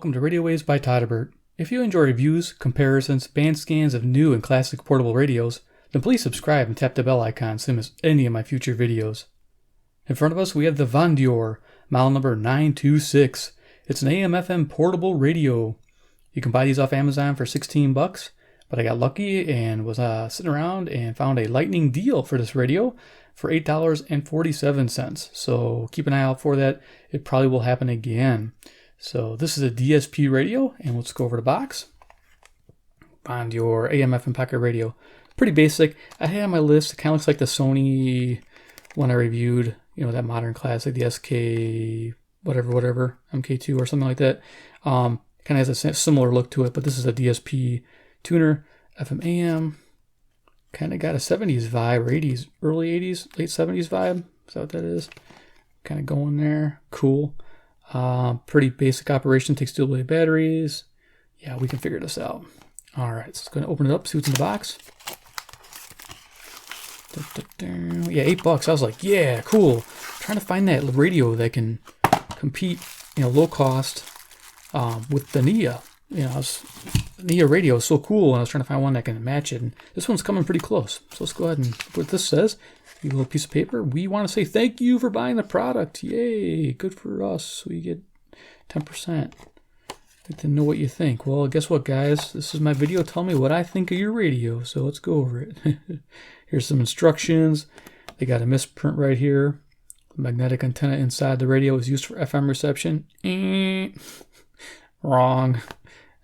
welcome to Radio Waves by Todderbert. If you enjoy reviews, comparisons, band scans of new and classic portable radios, then please subscribe and tap the bell icon so you miss any of my future videos. In front of us we have the Vondior, model number 926. It's an AM/FM portable radio. You can buy these off Amazon for $16, but I got lucky and was sitting around and found a lightning deal for this radio for $8.47. So keep an eye out for that. It probably will happen again. So this is a DSP radio, and let's go over the box. Vondior AM/FM pocket radio. Pretty basic. I had on my list, it kind of looks like the Sony one I reviewed, you know, that modern classic, the SK whatever, MK2 or something like that. Kind of has a similar look to it, but this is a DSP tuner, FM AM. Kind of got a 70s vibe, or 80s, early 80s, late 70s vibe. Is that what that is? Kind of going there. Cool. Pretty basic operation, takes dual blade batteries. Yeah, we can figure this out. All right, so let's go and open it up, see what's in the box. Yeah, $8. I was like, yeah, cool. Trying to find that radio that can compete, you know, low cost with the Nia. You know, the Nia radio is so cool, and I was trying to find one that can match it. And this one's coming pretty close. So let's go ahead and look what this says. A little piece of paper. We want to say thank you for buying the product. Yay, good for us. We get 10%. Like to know what you think. Well, guess what, guys? This is my video. Tell me what I think of your radio. So let's go over it. Here's some instructions. They got a misprint right here. The magnetic antenna inside the radio is used for FM reception. Wrong.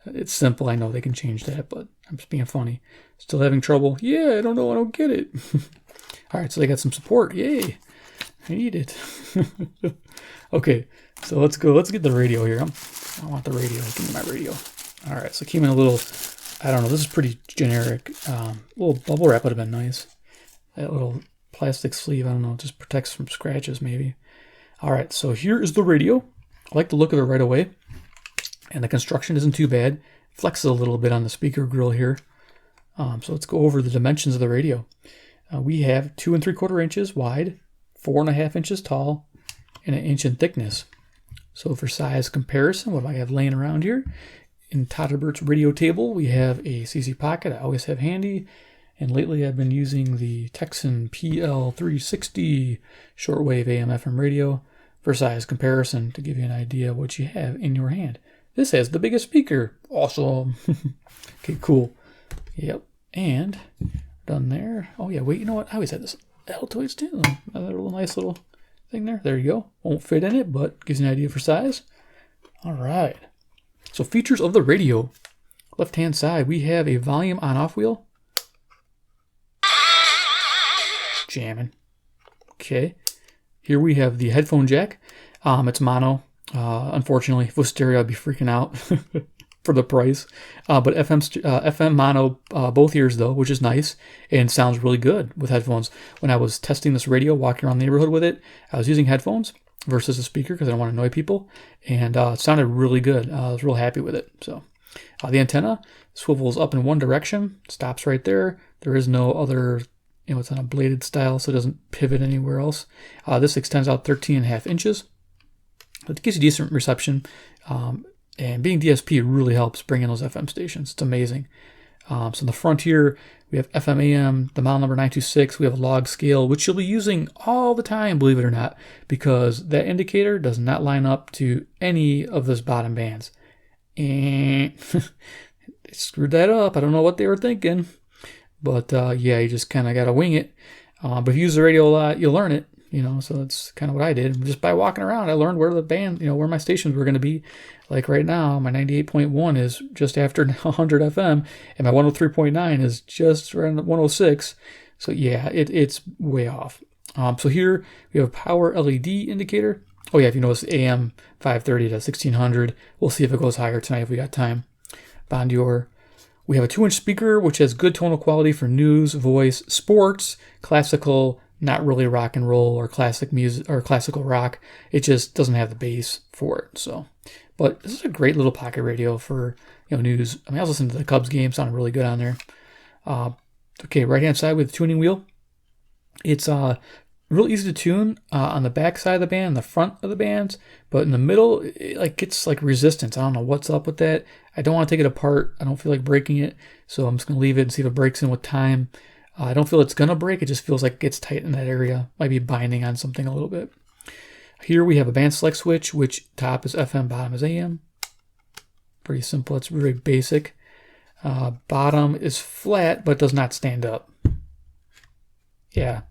It's simple. I know they can change that, but I'm just being funny. Still having trouble? Yeah, I don't know. I don't get it. All right, so they got some support. Yay. I need it. Okay, so let's go. Let's get the radio here. I want the radio. Give me my radio. All right, so it came in a little, I don't know, this is pretty generic. A little bubble wrap would have been nice. That little plastic sleeve, I don't know, just protects from scratches maybe. All right, so here is the radio. I like the look of it right away. And the construction isn't too bad. Flexes a little bit on the speaker grill here. So let's go over the dimensions of the radio. We have 2 3/4 inches wide, 4.5 inches tall, and 1 inch in thickness. So for size comparison, what do I have laying around here? In Todderbert's radio table, we have a CC pocket I always have handy. And lately I've been using the Texan PL360 shortwave AM/FM radio for size comparison to give you an idea of what you have in your hand. This has the biggest speaker. Awesome. Okay, cool. Yep. And done there. Oh yeah, wait, you know what? I always had this Altoids too. Another little nice little thing there. There you go. Won't fit in it, but gives you an idea for size. All right. So features of the radio. Left-hand side, we have a volume on-off wheel. Jamming. Okay. Here we have the headphone jack. It's mono. Unfortunately, if it was stereo, I'd be freaking out for the price. But FM mono both ears though, which is nice and sounds really good with headphones. When I was testing this radio, walking around the neighborhood with it, I was using headphones versus a speaker because I don't want to annoy people, and it sounded really good. I was real happy with it. So the antenna swivels up in one direction, stops right there. There is no other, you know, it's on a bladed style, so it doesn't pivot anywhere else. This extends out 13.5 inches. It gives you decent reception, and being DSP really helps bring in those FM stations. It's amazing. So in the front here, we have FM AM, the model number 926. We have a log scale, which you'll be using all the time, believe it or not, because that indicator does not line up to any of those bottom bands. And they screwed that up. I don't know what they were thinking, but yeah, you just kind of got to wing it. But if you use the radio a lot, you'll learn it. You know, so that's kind of what I did. Just by walking around, I learned where the band, you know, where my stations were going to be. Like right now, my 98.1 is just after 100 FM, and my 103.9 is just around 106. So yeah, it's way off. So here we have a power LED indicator. Oh yeah, if you notice, AM 530 to 1600. We'll see if it goes higher tonight if we got time. Vondior. We have a 2-inch speaker, which has good tonal quality for news, voice, sports, classical, not really rock and roll or classic music or classical rock. It just doesn't have the bass for it. So, but this is a great little pocket radio for, you know, news. I mean, I was listening to the Cubs game, sounded really good on there. Okay, right hand side with the tuning wheel. It's real easy to tune on the back side of the band, the front of the bands, but in the middle, it like gets like resistance. I don't know what's up with that. I don't want to take it apart. I don't feel like breaking it, so I'm just gonna leave it and see if it breaks in with time. I don't feel it's gonna break. It just feels like it gets tight in that area. Might be binding on something a little bit. Here we have a band select switch, which top is FM, bottom is AM. Pretty simple. It's very basic. Bottom is flat, but does not stand up. Yeah.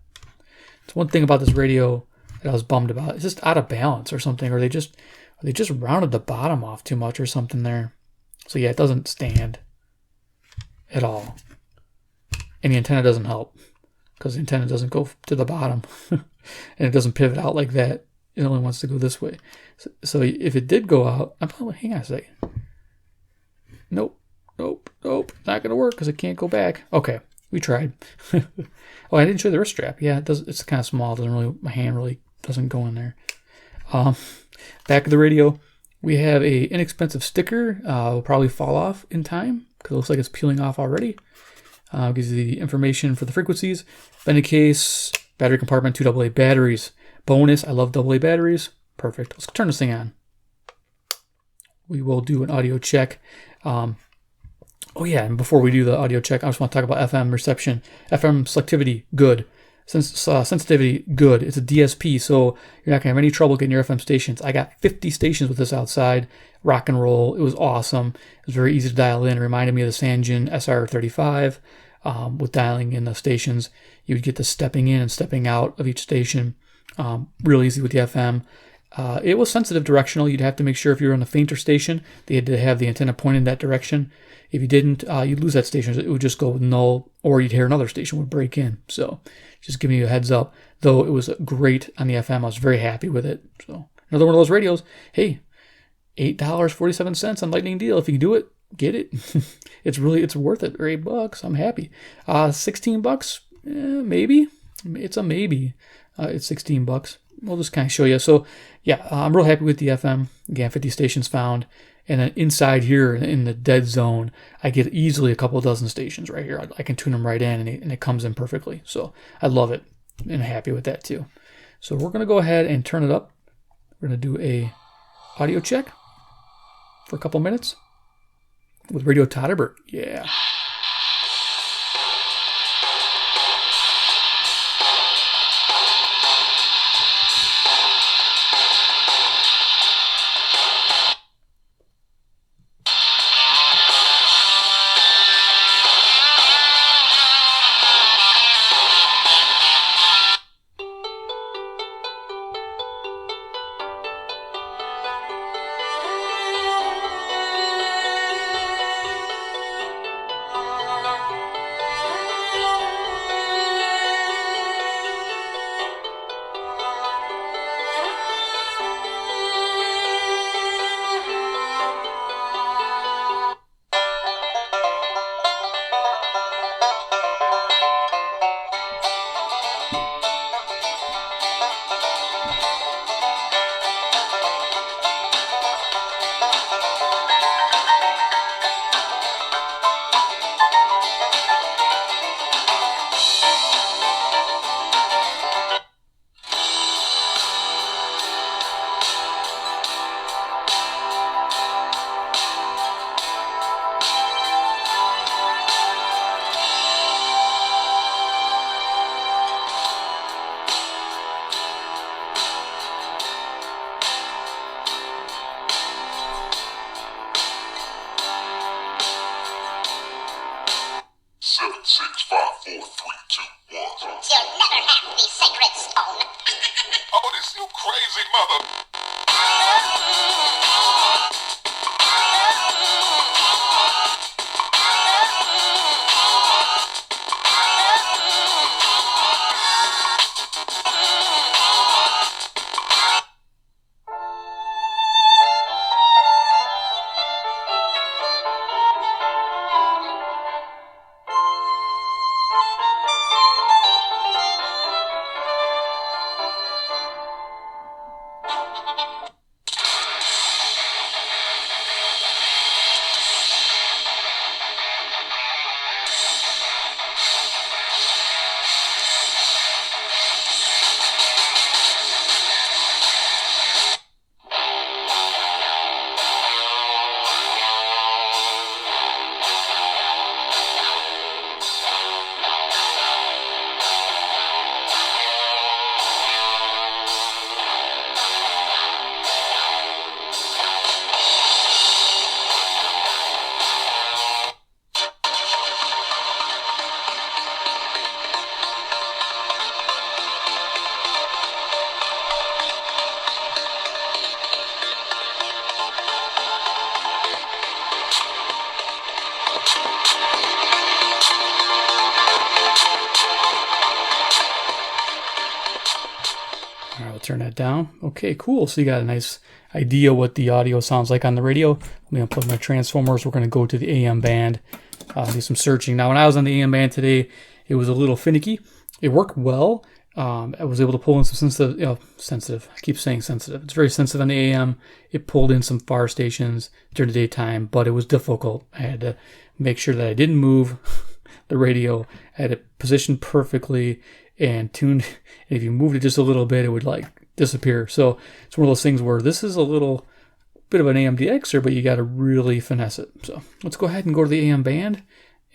It's one thing about this radio that I was bummed about. It's just out of balance or something, or they just rounded the bottom off too much or something there. So yeah, it doesn't stand at all. And the antenna doesn't help because the antenna doesn't go to the bottom and it doesn't pivot out like that. It only wants to go this way. So if it did go out, hang on a second. Nope. Not going to work because it can't go back. Okay, we tried. Oh, I didn't show the wrist strap. Yeah, it does. It's kind of small. It doesn't really. My hand really doesn't go in there. Back of the radio, we have a inexpensive sticker. Will probably fall off in time because it looks like it's peeling off already. Gives you the information for the frequencies. Bending case, battery compartment, 2 AA batteries. Bonus, I love AA batteries. Perfect. Let's turn this thing on. We will do an audio check. Oh yeah, and before we do the audio check, I just want to talk about FM reception. FM selectivity, good. Sensitivity, good. It's a DSP, so you're not going to have any trouble getting your FM stations. I got 50 stations with this outside. Rock and roll. It was awesome. It was very easy to dial in. It reminded me of the Sangean SR-35 with dialing in the stations. You would get the stepping in and stepping out of each station. Real easy with the FM. It was sensitive directional. You'd have to make sure if you were on a fainter station, they had to have the antenna pointed in that direction. If you didn't, you'd lose that station. It would just go null, or you'd hear another station would break in. So just giving you a heads up. Though it was great on the FM, I was very happy with it. So another one of those radios. Hey, $8.47 on Lightning deal. If you can do it, get it. It's worth it. Or $8. I'm happy. $16, maybe. It's a maybe. It's $16. We'll just kind of show you. So yeah, I'm real happy with the FM. Again, 50 stations found. And then inside here in the dead zone, I get easily a couple dozen stations right here. I can tune them right in and it comes in perfectly. So I love it and happy with that too. So we're going to go ahead and turn it up. We're going to do a audio check for a couple minutes with Radio Todderbert. Yeah. You'll never have the sacred stone. Oh, this you crazy mother. turn that down. Okay, cool. So you got a nice idea what the audio sounds like on the radio. Let me unplug my transformers. We're going to go to the AM band, do some searching. Now, when I was on the AM band today, it was a little finicky. It worked well. I was able to pull in some sensitive. I keep saying sensitive. It's very sensitive on the AM. It pulled in some far stations during the daytime, but it was difficult. I had to make sure that I didn't move the radio. I had it positioned perfectly and tuned. And if you moved it just a little bit, it would like disappear. So it's one of those things where this is a little bit of an AMDXer, but you got to really finesse it. So let's go ahead and go to the AM band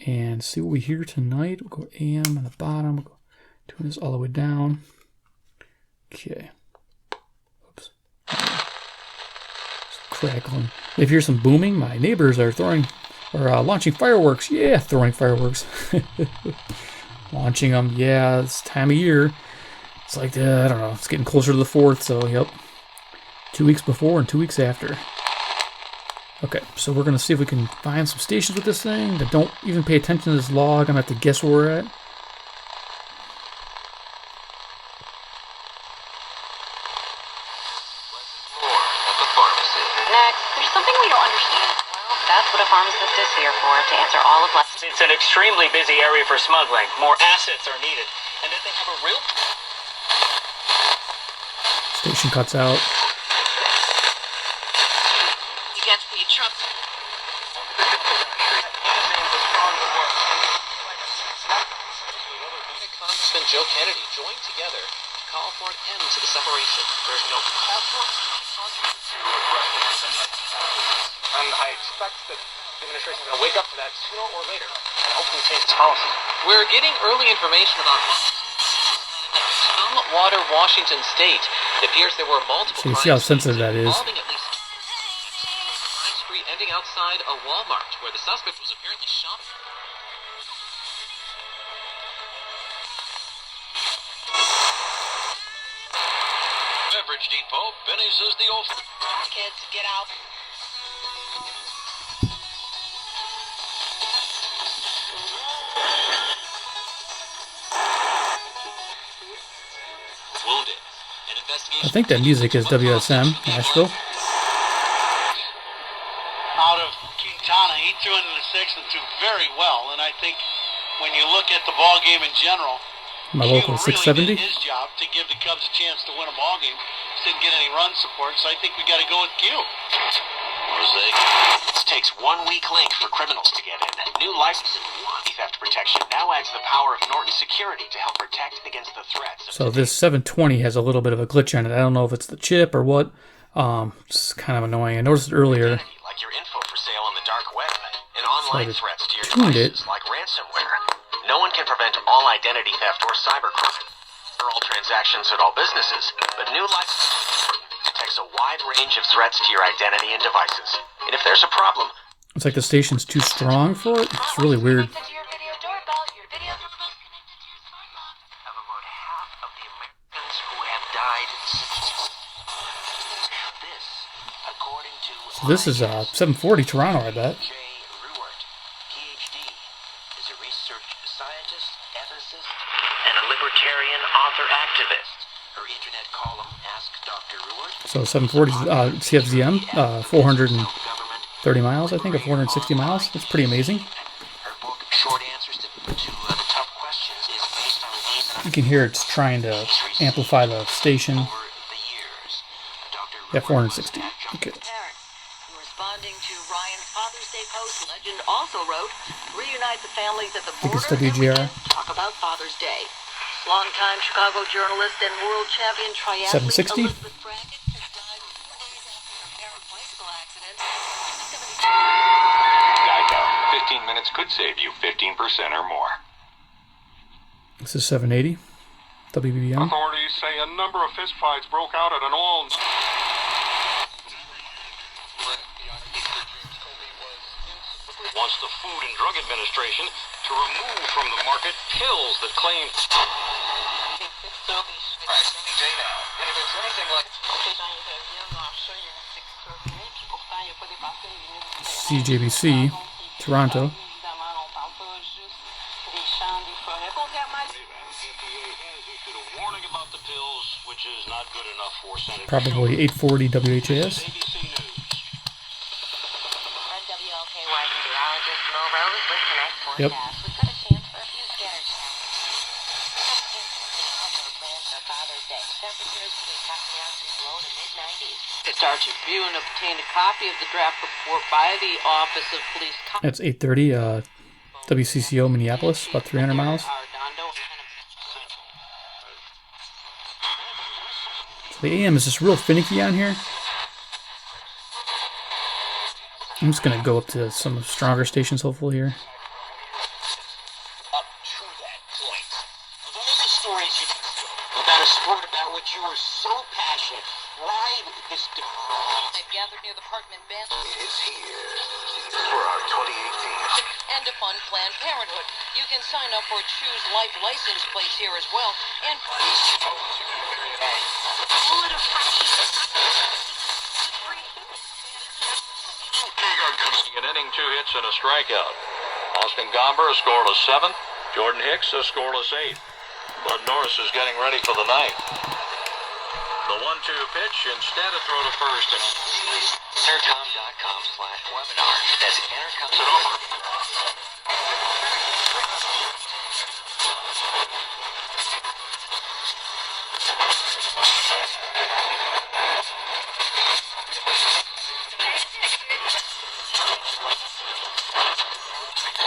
and see what we hear tonight. We'll go AM on the bottom. We'll go turn this all the way down. Okay. Oops. It's crackling. If you hear some booming, my neighbors are launching fireworks. Yeah, throwing fireworks. Launching them. Yeah, this time of year. It's like, I don't know. It's getting closer to the 4th, so yep. 2 weeks before and 2 weeks after. Okay, so we're going to see if we can find some stations with this thing that don't even pay attention to this log. I'm going to have to guess where we're at. Pharmacist is here for to answer all of last. It's an extremely busy area for smuggling. More assets are needed, and if they have a real station cuts out. Against the Trump. Congressman Joe Kennedy joined together to call for an end to the separation. There's no and I expect that the administration is going to wake up to that sooner or later and hopefully change its policy. We're getting early information about Stillwater, Washington State. It appears there were multiple. So you see how sensitive that is. Involving at least Crime Street ending outside a Walmart where the suspect was apparently shot. Beverage Depot, Benny's is the old. Kids, get out. Wounded. An investigation. I think that music is WSM, Nashville. Out of Quintana, he threw into the 6th and threw very well. And I think when you look at the ball game in general, My local Q 670. really did his job to give the Cubs a chance to win a ball game. Didn't get any run support, so I think we got to go with Q. It takes 1 weak link for criminals to get in. New license and theft protection now adds the power of Norton Security to help protect against the threats. So this 720 has a little bit of a glitch on it. I don't know if it's the chip or what. It's kind of annoying. I noticed it earlier. Like your info for sale on the dark web and online So threats to your tuned devices like ransomware. No one can prevent all identity theft or cybercrime or all transactions at all businesses, but new license detects a wide range of threats to your identity and devices. And if there's a problem, It's like the station's too strong for it. It's really weird. have about half of the Americans who have died since this, according to So this is 740 Toronto, I bet. J. Ruart, PhD, is a research scientist, ethicist, and a libertarian author activist. Her internet column, Ask Dr. Ruart. So 740 CFZM, 430 miles, I think, or 460 miles. That's pretty amazing. Her book, Short Answers to the Tough Questions, is based on You can hear it's trying to amplify the station. over the years. Dr. Yeah, 460. Okay. Responding to Ryan's Father's Day post, Legend also wrote, reunite the families at the think border it's WGR. and talk about Father's Day. Longtime Chicago journalist and world champion triathlete 760? Elizabeth Brackett has died 4 days after her parent bicycle accident. Geico. 15 minutes could save you 15% or more. This is 780 WBBM. Authorities say a number of fistfights broke out at an all. Wants the Food and Drug Administration to remove from the market pills that claim. And if it's anything like. CJBC, Toronto. issued a warning about the pills, which is not good enough for Senator Probably 840 WHAS. ABC News. I'm WLKY meteorologist Mo Rose with Connect Yep. Forecast. We've got a chance for a few scattered plans for Father's Day. Temperatures between Takayaku's low to mid-90s. The Star Tribune obtained a copy of the draft report by the Office of Police. That's 830 WCCO Minneapolis, about 300 miles. So the AM is just real finicky on here. I'm just going to go up to some stronger stations, hopefully, here. Up to that point. Of all the stories you about a sport about which you were so passionate, why this They've gathered near the Parkman Band Is here for our 2018. and to fund Planned Parenthood. You can sign up for Choose Life license plates here as well. And Kegard coming in inning, 2 hits and a strikeout. Austin Gomber a scoreless 7th. Jordan Hicks a scoreless 8th. Bud Norris is getting ready for the 9th. The 1-2 pitch, instead a throw to first. Intercom.com/webinar. That's Intercom. It's over.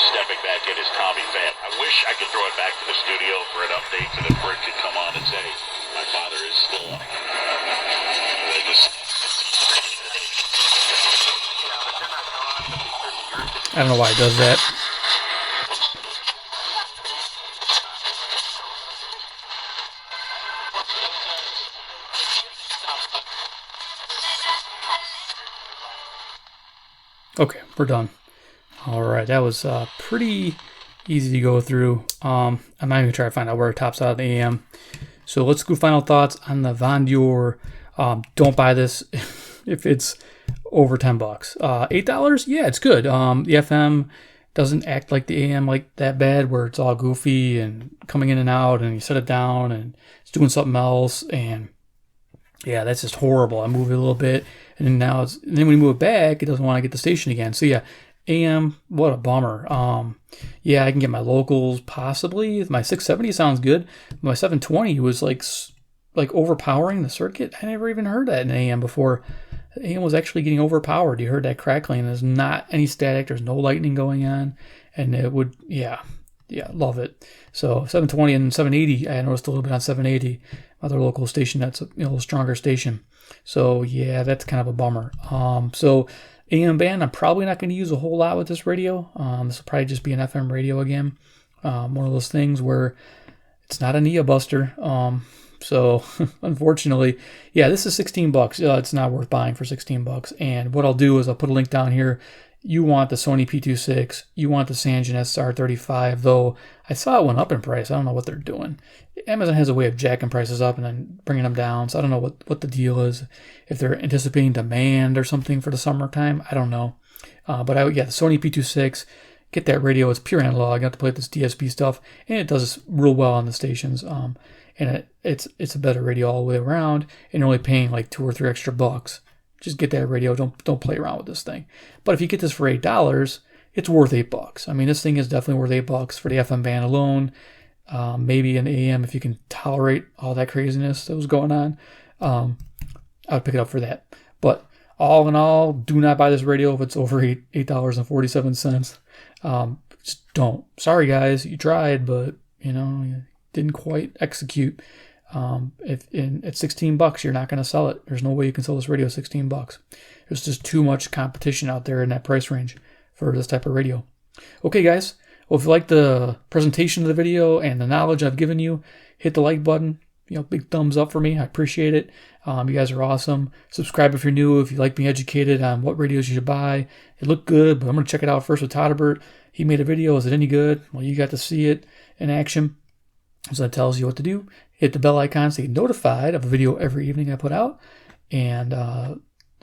Stepping back in is Tommy Pham. I wish I could throw it back to the studio for an update so that Britt could come on and say, my father is still on. I don't know why it does that. Okay, we're done. All right, that was pretty easy to go through. I'm not even gonna try to find out where it tops out of the AM. So let's go final thoughts on the Vondior. Don't buy this if it's over $10. $8, yeah, it's good. The FM doesn't act like the AM like that bad, where it's all goofy and coming in and out, and you set it down and it's doing something else, and yeah, that's just horrible. I move it a little bit, and then then when you move it back, it doesn't want to get the station again. So yeah, AM, what a bummer. Yeah, I can get my locals possibly. My 670 sounds good. My 720 was like overpowering the circuit. I never even heard that in AM before. The AM was actually getting overpowered. You heard that crackling. There's not any static. There's no lightning going on, and it would, yeah, love it. So 720 and 780, I noticed a little bit on 780, other local station that's a little stronger station. So yeah, that's kind of a bummer. So AM band, I'm probably not going to use a whole lot with this radio. This will probably just be an FM radio again. One of those things where it's not a Nia Buster. So unfortunately, yeah, this is $16. It's not worth buying for $16. And what I'll do is I'll put a link down here. You want the Sony P26, you want the Sangean SR-35, though I saw it went up in price. I don't know what they're doing. Amazon has a way of jacking prices up and then bringing them down, so I don't know what the deal is. If they're anticipating demand or something for the summertime, I don't know. But the Sony P26, get that radio. It's pure analog. You have to play this DSP stuff, and it does real well on the stations. And it's a better radio all the way around, and you're only paying like $2 or $3 extra bucks. Just get that radio. Don't play around with this thing. But if you get this for $8, it's worth $8. I mean, this thing is definitely worth $8 for the FM band alone. Maybe an AM if you can tolerate all that craziness that was going on. I would pick it up for that. But all in all, do not buy this radio if it's over $8.47. Just don't. Sorry guys, you tried, but you didn't quite execute. At $16, you're not going to sell it. There's no way you can sell this radio at $16. There's just too much competition out there in that price range for this type of radio. Okay, guys. Well, if you like the presentation of the video and the knowledge I've given you, hit the like button. Big thumbs up for me. I appreciate it. You guys are awesome. Subscribe if you're new. If you like being educated on what radios you should buy. It looked good, but I'm going to check it out first with Todderbert. He made a video. Is it any good? Well, you got to see it in action. So that tells you what to do. Hit the bell icon so you get notified of a video every evening I put out. And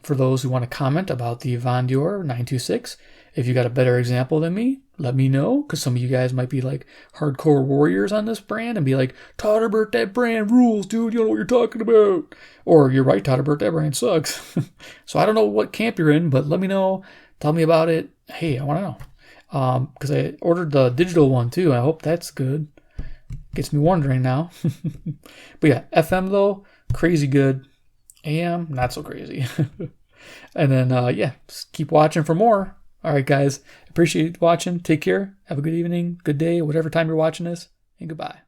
for those who want to comment about the Vondior 926, If you got a better example than me, let me know, because some of you guys might be like hardcore warriors on this brand and be like, Todderbert, that brand rules, dude. You know what you're talking about. Or you're right, Todderbert, that brand sucks. So I don't know what camp you're in, but let me know. Tell me about it. Hey, I want to know. Because I ordered the digital one too. I hope that's good. Gets me wondering now. But yeah, FM though, crazy good. AM, not so crazy. And then, yeah, just keep watching for more. All right, guys. Appreciate watching. Take care. Have a good evening, good day, whatever time you're watching this. And goodbye.